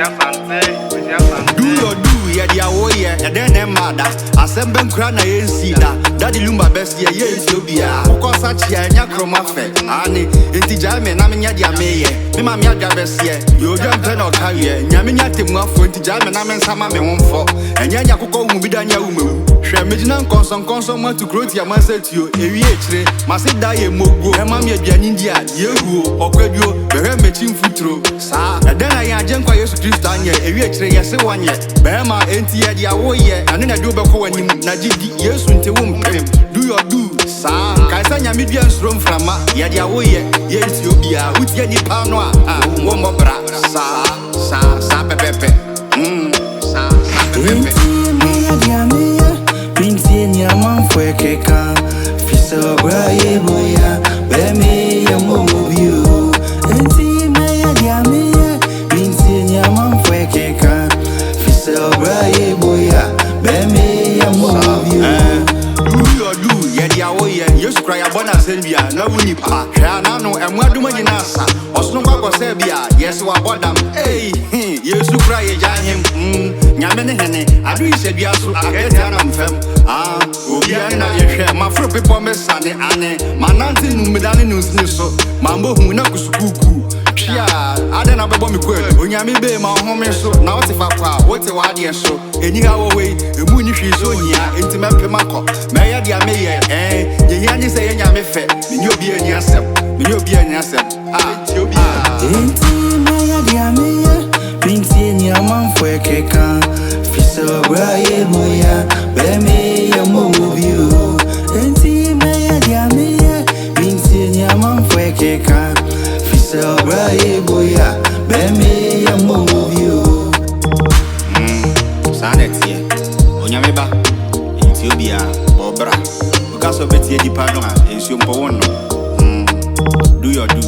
Do your do, yeah, the awoye, and then them mother. I send them crown a see that. Daddy Lumba best, yeah, Ethiopia. Of course, I cheer, and Yakroma fe. Annie, Intijame, Namia Diameye. Me mamma best, yeah. You jump and or carrier. Yaminia Timwa for Intijame, Naman Sama me one for. And Yakuko will be done ya umu. Shamijan consum to grow your master to you. Eviatre, Masid die mogo, and Mamma Bianindia, you or Quedio, the Remachine Futuro. Sa, and then I am Janko used to drift down here. Eviatre, yes, 1 year. Bema, Entia, the awoye, and then I do before when Najidi, yes, winter womb. Do your do, sa, Kaisanya Midian's room from Yadia Woye, Ethiopia, with Yanni Panoa, one more bra, sa, pepe, sa, pepe. Pintinia man fue que can, Fiso Braille Boya, Beme Yamu, Entimea Diamia, Pintinia man fue que can, Fiso Braille Boya, Beme Yamu. Yes, cry a bona Serbia, no winnie pa. Nano, and what do you nasa? Osnova Serbia, yes, what bought them. Hey, yes, you cry a giant. Yamene, I do Serbia, so I get an fem. Obiana, you share my fruit people, Miss Sunday, Anne, my nantin, Medani news, so Mambo, who knows cuckoo. Yeah, I don't know about me. When you be my home, so now if I what's a wide year so, any hour way, a moony she's on ya, intimate Pemaco, Maya Diamea, the Yanni say, Yammy fed, you'll be an answer, you'll be an answer. You'll be Maya Diamea, Pintinia man fue que can, Fiso Braille Moya, Beme Yamu, Entimea Diamea, Pintinia man fue que can. Braille Boya, Beme Yamu. Sanity, Onyameba, Ethiopia, Bobra, because of Betty Padua, and Shumpo. Do your do.